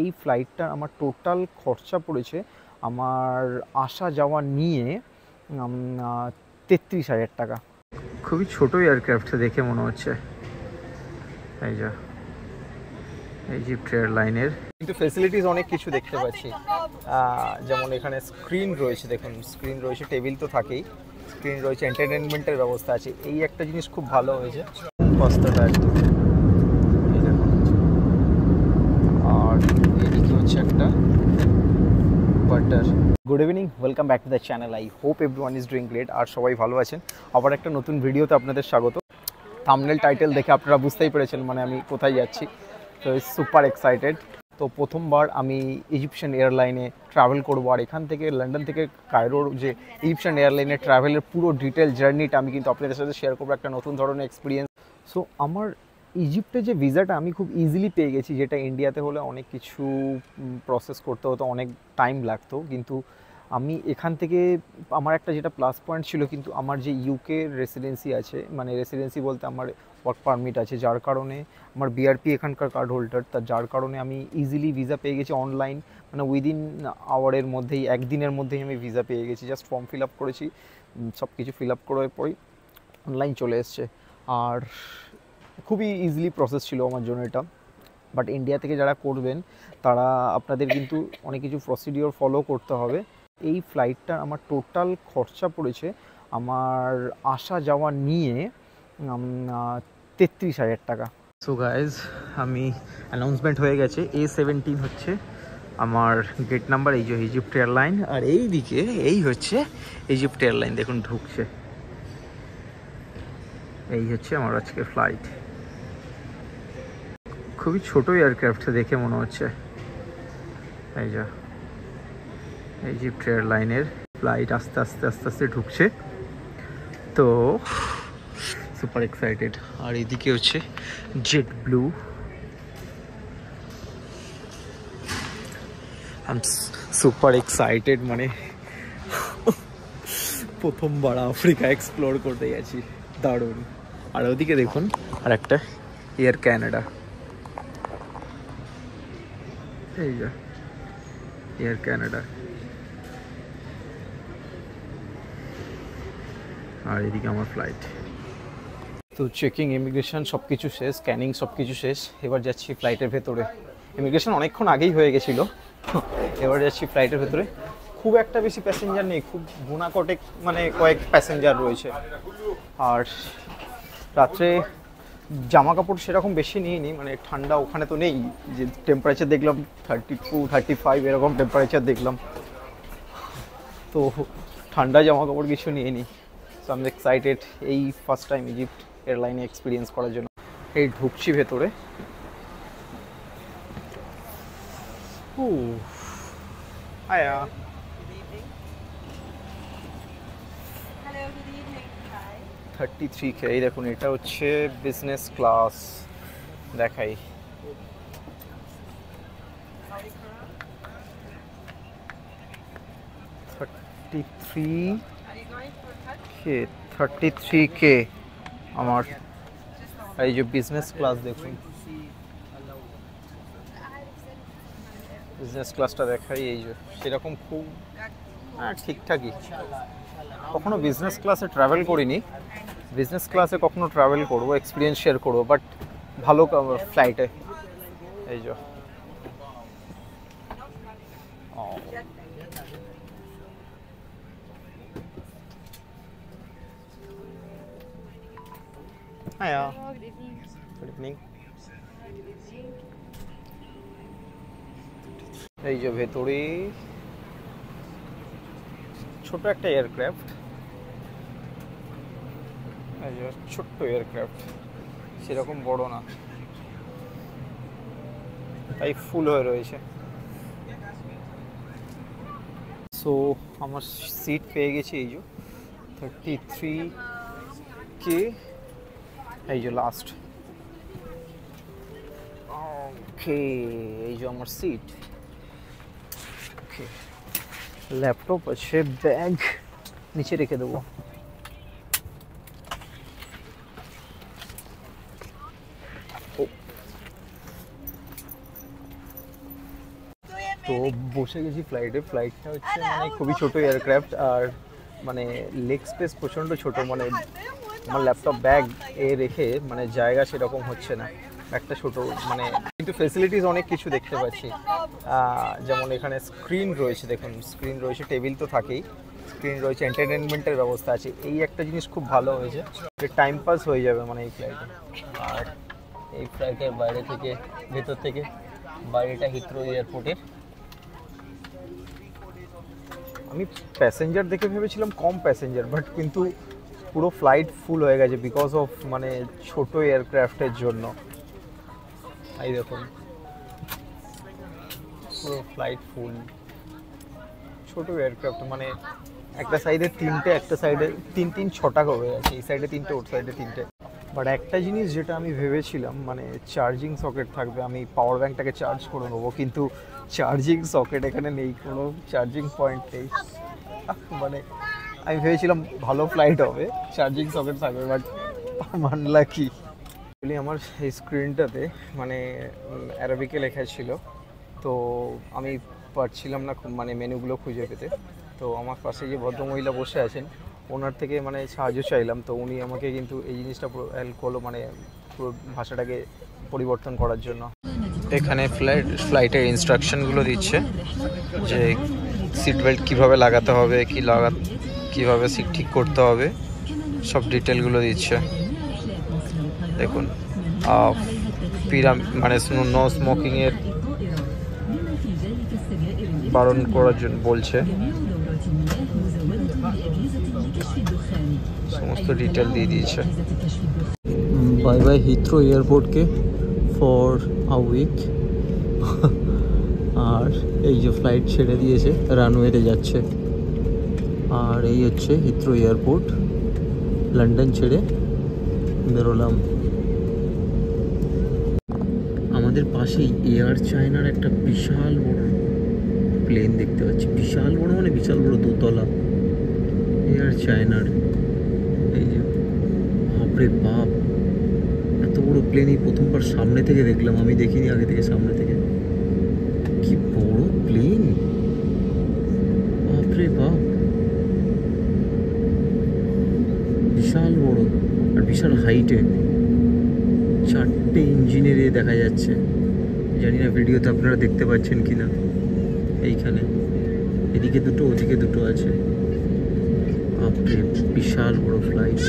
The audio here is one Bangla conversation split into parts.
এই ফ্লাইটটা আমার টোটাল খরচা পড়েছে আমার আসা যাওয়া নিয়ে 33,000 টাকা। খুবই ছোটো এয়ারক্রাফট দেখে মনে হচ্ছে। এই যা ইজিপ্ট এয়ারলাইনের কিন্তু ফেসিলিটিস অনেক কিছু দেখতে পাচ্ছি, যেমন এখানে স্ক্রিন রয়েছে, দেখুন স্ক্রিন রয়েছে, টেবিল তো থাকেই, স্ক্রিন রয়েছে, এন্টারটেনমেন্টের ব্যবস্থা আছে। এই একটা জিনিস খুব ভালো হয়েছে কষ্টটা একটু। আর এদিকে হচ্ছে একটা butter. Good evening, welcome back to the channel. I hope everyone is doing great. আর সবাই ভালো আছেন। আবার একটা নতুন ভিডিওতে আপনাদের স্বাগত। থাম্বনেল টাইটেল দেখে আপনারা বুঝতেই পেরেছেন মানে আমি কোথায় যাচ্ছি। তো সুপার এক্সাইটেড। তো প্রথমবার আমি ইজিপশিয়ান এয়ারলাইনে ট্রাভেল করবো, আর এখান থেকে লন্ডন থেকে কায়রোর যে ইজিপশিয়ান এয়ারলাইনে ট্রাভেলের পুরো ডিটেল জার্নিটা আমি কিন্তু আপনাদের সাথে শেয়ার করবো, একটা নতুন ধরনের এক্সপিরিয়েন্স। সো আমার ইজিপ্টে যে ভিসাটা আমি খুব ইজিলি পেয়ে গেছি, যেটা ইন্ডিয়াতে হলে অনেক কিছু প্রসেস করতে হতো, অনেক টাইম লাগতো, কিন্তু আমি এখান থেকে আমার একটা যেটা প্লাস পয়েন্ট ছিল, কিন্তু আমার যে ইউকে রেসিডেন্সি আছে, মানে রেসিডেন্সি বলতে আমার ওয়ার্ক পারমিট আছে, যার কারণে আমার বিআরপি এখানকার কার্ড হোল্ডার, তার যার কারণে আমি ইজিলি ভিসা পেয়ে গেছি অনলাইন, মানে উইদিন আওয়ারের মধ্যেই, একদিনের মধ্যেই আমি ভিসা পেয়ে গেছি। জাস্ট ফর্ম ফিল আপ করেছি, সব কিছু ফিল আপ করার পরই অনলাইন চলে এসছে। আর খুবই ইজিলি প্রসেস ছিল আমার জন্য এটা। বাট ইন্ডিয়া থেকে যারা করবেন তারা আপনাদের কিন্তু অনেক কিছু প্রসিডিওর ফলো করতে হবে। এই ফ্লাইটটা আমার টোটাল খরচা পড়েছে আমার আসা যাওয়া নিয়ে 33,000 টাকা। সো গাইজ, আমি অ্যানাউন্সমেন্ট হয়ে গেছে, A17 হচ্ছে আমার গেট নাম্বার, এই যে ইজিপ্ট এয়ারলাইন, আর এই দিকে এই হচ্ছে ইজিপ্ট এয়ারলাইন, দেখুন ঢুকছে। এই হচ্ছে আমার আজকে ফ্লাইট। খুবই ছোটো এয়ারক্রাফট দেখে মনে হচ্ছে। এই যা ইজিপ্ট এয়ারলাইনের ফ্লাইট আস্তে আস্তে আস্তে আস্তে ঢুকছে, তো সুপার এক্সাইটেড। আর এদিকে হচ্ছে jet blue. I am super excited, মানে প্রথমবার আফ্রিকা এক্সপ্লোর করতে গেছি, দারুণ। আর ওদিকে দেখুন আর একটা এয়ার ক্যানাডা, এই যা এয়ার ক্যানাডা। আর এদিকে আমার ফ্লাইট। তো চেকিং, ইমিগ্রেশন সব কিছু শেষ, স্ক্যানিং সব কিছু শেষ। এবার যাচ্ছি ফ্লাইটের ভেতরে। ইমিগ্রেশন অনেকক্ষণ আগেই হয়ে গেছিলো, এবার যাচ্ছি ফ্লাইটের ভেতরে। খুব একটা বেশি প্যাসেঞ্জার নেই, খুব গুণাকটেক মানে কয়েক প্যাসেঞ্জার রয়েছে। আর রাত্রে জামা কাপড় সেরকম বেশি নিইনি, মানে ঠান্ডা ওখানে তো নেই, যে টেম্পারেচার দেখলাম 32, 35 এরকম টেম্পারেচার দেখলাম, তো ঠান্ডা জামা কাপড় কিছু নিয়ে নিই। সো আই এম এক্সাইটেড এই ফার্স্ট টাইম ইজিপ্ট এয়ারলাইনে এক্সপিরিয়েন্স করার জন্য। এই ঢুকছি ভেতরে। ও আয়া, Hello, good evening. Hi. 33K। এই দেখুন, এটা হচ্ছে বিজনেস ক্লাস, দেখাই। 33K আমার। এই যে বিজনেস ক্লাস দেখুন, বিজনেস ক্লাসটা দেখাই। এই যে সেরকম খুব ঠিকঠাকই, কখনো বিজনেস ক্লাসে ট্রাভেল করিনি, বিজনেস ক্লাসে কখনো ট্রাভেল করবো, এক্সপিরিয়েন্স শেয়ার করবো, বাট ভালো ফ্লাইটে। এই যে হ্যাঁ, Good evening. Good evening. এই যে ভেতরে ছোট একটা এয়ারক্রাফট, এই যে ছোট্ট এয়ারক্রাফট, সেরকম বড় না, তাই ফুল হয়ে রয়েছে। সো আমার সিট পেয়ে গেছি, এই যে 33K, এই যে লাস্ট। ওকে, এই যে আমার সিট। ওকে, ল্যাপটপ আছে, ব্যাগ নিচে রেখে দেবো। তো বসে গেছি ফ্লাইটে। ফ্লাইটটা হচ্ছে মানে খুবই ছোট এয়ারক্রাফট, আর মানে লেগ স্পেস প্রচণ্ড ছোট, মানে আমার ল্যাপটপ ব্যাগ এ রেখে মানে জায়গা সেরকম হচ্ছে না, একটা ছোট মানে, কিন্তু ফেসিলিটিস অনেক কিছু দেখতে পাচ্ছি। যেমন এখানে স্ক্রিন রয়েছে, দেখুন স্ক্রিন রয়েছে, টেবিল তো থাকেই, স্ক্রিন রয়েছে, এন্টারটেনমেন্টের ব্যবস্থা আছে। এই একটা জিনিস খুব ভালো হয়েছে, যে টাইম পাস হয়ে যাবে মানে এই ফ্লাইটে। আর এই ফ্লাইটের বাইরে থেকে, ভেতর থেকে বাইরেটা হিথ্রো এয়ারপোর্টের। আমি প্যাসেঞ্জার দেখে ভেবেছিলাম কম প্যাসেঞ্জার, বাট কিন্তু পুরো ফ্লাইট ফুল হয়ে গেছে বিকজ অফ মানে ছোট এয়ারক্রাফটের জন্য। এই দেখুন পুরো ফ্লাইট ফুল, ছোট এয়ারক্রাফট, মানে একটা সাইডে তিনটে, একটা সাইডে তিন ছটা হয়ে আছে, এই সাইডে তিনটে, ওর সাইডে তিনটে। বাট একটা জিনিস যেটা আমি ভেবেছিলাম মানে চার্জিং সকেট থাকবে, আমি পাওয়ার ব্যাঙ্কটাকে চার্জ করে নেবো, কিন্তু চার্জিং সকেট এখানে নেই, কোনো চার্জিং পয়েন্ট নেই। মানে আমি ভেবেছিলাম ভালো ফ্লাইট হবে, চার্জিং সকেট থাকবে, বাট মানলা কি আমার এই স্ক্রিনটাতে মানে অ্যারাবিকে লেখা ছিল, তো আমি পারছিলাম না মানে মেনুগুলো খুঁজে পেতে। তো আমার পাশে যে ভদ্রমহিলা বসে আছেন, ওনার থেকে মানে সাহায্য চাইলাম, তো উনি আমাকে কিন্তু এই জিনিসটা পুরো হেল্প করলো, মানে পুরো ভাষাটাকে পরিবর্তন করার জন্য। এখানে ফ্লাইটের ইনস্ট্রাকশনগুলো দিচ্ছে, যে সিট বেল্ট কীভাবে লাগাতে হবে, কীভাবে সিট ঠিক করতে হবে, সব ডিটেলগুলো দিচ্ছে। দেখুন মানে নো স্মোকিংয়ের বারণ করার জন্য বলছে, সমস্ত ডিটেল দিয়ে দিয়েছে। বাই বাই হিথ্রো এয়ারপোর্টকে ফর আ উইক। আর এই যে ফ্লাইট ছেড়ে দিয়েছে, রানওয়েতে যাচ্ছে। আর এই হচ্ছে হিথ্রো এয়ারপোর্ট, লন্ডন ছেড়ে বেরোলাম। আমাদের পাশেই এয়ার চায়নার একটা বিশাল বড় প্লেন দেখতে পাচ্ছি, বিশাল বড় মানে বিশাল বড়, দোতলা, এয়ার চায়নার। এই যে বাপরে বাপ, এত বড় প্লেন এই প্রথমবার সামনে থেকে দেখলাম, আমি দেখিনি আগে থেকে সামনে থেকে। কি বড় প্লেন, বাপরে বাপ, বিশাল বড় আর বিশাল হাইটে, চারটে ইঞ্জিনের দেখা যাচ্ছে। জানি না ভিডিওতে আপনারা দেখতে পাচ্ছেন কিনা। এইখানে এদিকে দুটো, ওদিকে দুটো আছে। বাপরে বিশাল বড় ফ্লাইট।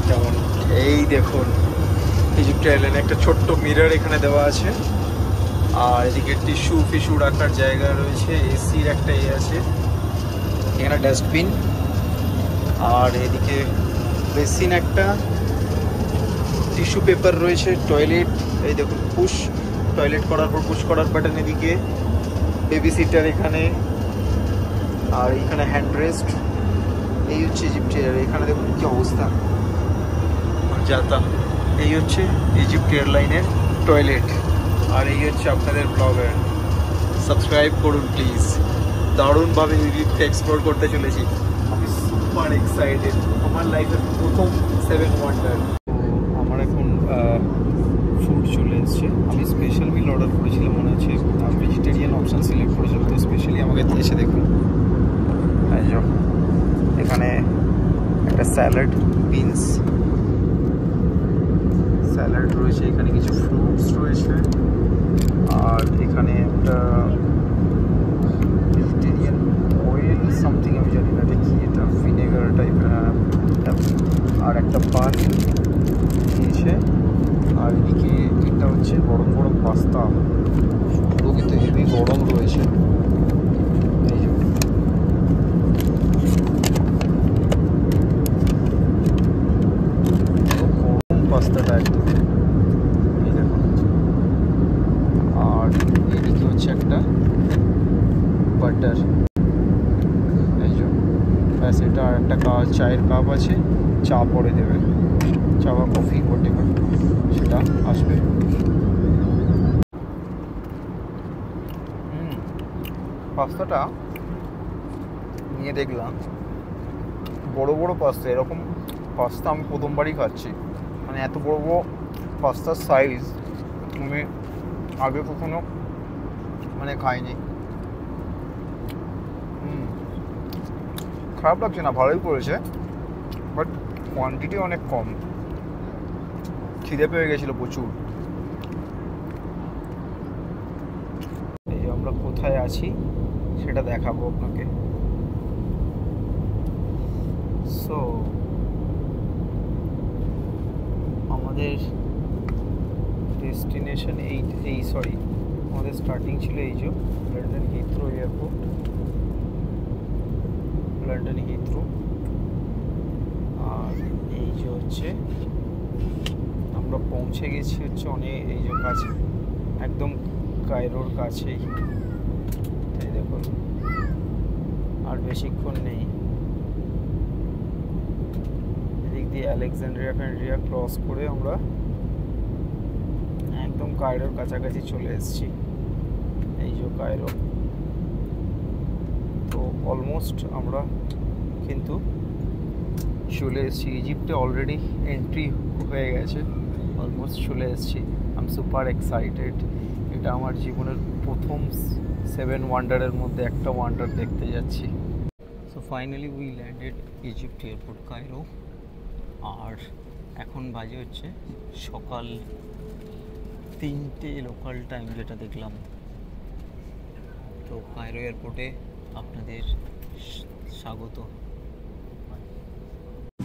যেমন এই দেখুন ইজিপ্ট এয়ারলাইনে একটা ছোট্ট মিরর এখানে দেওয়া আছে, আর এদিকে টিস্যু রাখার জায়গা রয়েছে, এসির একটা আছে, এখানে ডাস্টবিন, আর এদিকে বেসিন, একটা টিস্যু পেপার রয়েছে, টয়লেট, এই দেখুন পুশ, টয়লেট করার পর পুশ করার বাটন, এদিকে বেবি সিটার এখানে, আর এখানে হ্যান্ড রেস্ট। এই হচ্ছে ইজিপ্ট এয়ার, এখানে দেখুন কি অবস্থা যাতা। এই হচ্ছে ইজিপ্ট এয়ারলাইনের টয়লেট, আর এই হচ্ছে আপনাদের ব্লগার। সাবস্ক্রাইব করুন প্লিজ, দারুণভাবে ইজিপ্টকে এক্সপ্লোর করতে চলেছি, আমি সুপার এক্সাইটেড, আমার লাইফের প্রথম 7 ওয়ান্ডার। আমার এখন ফুড চলে এসছে, আমি স্পেশাল মিল অর্ডার করেছিলাম, মনে হচ্ছে ভেজিটেরিয়ান অপশান সিলেক্ট করেছিলাম, তো স্পেশালি আমাকে এসে দেখুন এখানে একটা স্যালাড, বিনস স্যালাড রয়েছে, এখানে কিছু ফ্রুটস রয়েছে, আর এখানে একটা ভেজিটেরিয়ান অয়েল সামথিং, আমি জানি না এটা কি, এটা ভিনেগার টাইপের, আর একটা পান দিয়েছে, রাস্তা পুরো কিন্তু হেভি গরম রয়েছে। এই যে গরম পাস্তাটা একদম, এই দেখুন। আর এদিকে হচ্ছে একটা বাটার, এই যে ব্যাস। এটা আর একটা চায়ের কাপ আছে, চা পরে দেবে, চা বা কফি হোয়াটএভার সেটা আসবে। পাস্তাটা নিয়ে দেখলাম বড় বড় পাস্তা, এরকম পাস্তা আমি প্রথমবারই খাচ্ছি। মানে এত বড় বড় পাস্তার সাইজ আমি আগে কখনো মানে খাইনি। খারাপ লাগছে না, ভালোই করেছে, বাট কোয়ান্টিটি অনেক কম। খিদে পেয়ে গেছিলো প্রচুর। এই আমরা কোথায় আছি সেটা দেখাবো আপনাকে। সো আমাদের ডেস্টিনেশন আমাদের স্টার্টিং ছিল এই যে London Heathrow airport, London Heathrow. আর এই যে হচ্ছে আমরা পৌঁছে গেছি হচ্ছে অনেক এই যে কাছে, একদম কায়রোর কাছেই। এই দেখুন আর বেশিক্ষণ নেই। এদিক দিয়ে আলেকজান্ড্রিয়া ক্রস করে আমরা একদম কায়রোর কাছাকাছি চলে এসেছি। এই যে কায়রো, তো অলমোস্ট আমরা কিন্তু চলে এসেছি। ইজিপ্টে অলরেডি এন্ট্রি হয়ে গেছে, অলমোস্ট চলে এসেছি। I am super excited. এটা আমার জীবনের প্রথম 7 ওয়ান্ডারের মধ্যে একটা ওয়ান্ডার দেখতে যাচ্ছি। So finally we landed Egypt airport Cairo. আর এখন বাজে হচ্ছে সকাল 3টে লোকাল টাইম, যেটা দেখলাম। তো কায়রো এয়ারপোর্টে আপনাদের স্বাগত।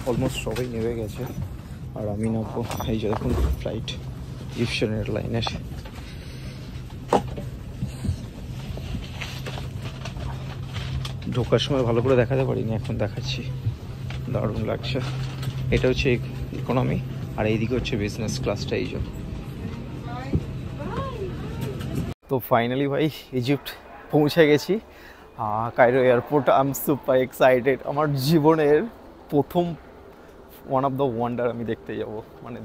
অলমোস্ট সবাই নেমে গেছে আর আমি নামবো। এই যে দেখুন ফ্লাইট ইজিপশিয়ান এয়ারলাইনের। ঢোকার সময় ভালো করে দেখাতে পারিনি, এখন দেখাচ্ছি। দারুণ লাগছে। এটা হচ্ছে ইকোনমি আর এইদিকে হচ্ছে বিজনেস ক্লাসটা। এই যে তো ফাইনালি ভাই ইজিপ্ট পৌঁছে গেছি, Cairo airport. I am super excited. আমার জীবনের প্রথম ওয়ান অফ দ্য ওয়ান্ডার আমি দেখতে যাব, মানে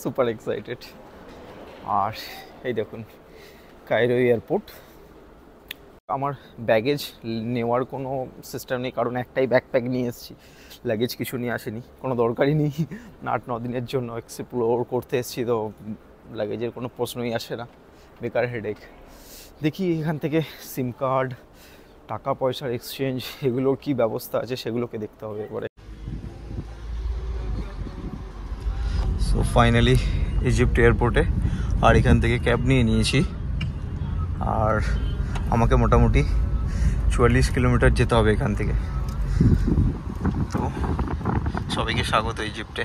সুপার এক্সাইটেড। আর এই দেখুন কায়রো এয়ারপোর্ট। আমার ব্যাগেজ নেওয়ার কোনো সিস্টেম নেই, কারণ একটাই ব্যাকপ্যাক নিয়ে এসেছি, লাগেজ কিছু নিয়ে আসেনি, কোনো দরকারই নেই। 8-9 দিনের জন্য এক্সপ্লোর করতে এসেছি, তো লাগেজের কোনো প্রশ্নই আসে না, বেকার হেডেক। দেখি এখান থেকে সিম কার্ড, টাকা পয়সার এক্সচেঞ্জ, এগুলোর কী ব্যবস্থা আছে সেগুলোকে দেখতে হবে এবারে। সো ফাইনালি ইজিপ্ট এয়ারপোর্টে, আর এখান থেকে ক্যাব নিয়ে নিয়েছি। আর আমাকে মোটামুটি 44 কিলোমিটার যেতে হবে এখান থেকে। তো সবাইকে স্বাগত ইজিপ্টে।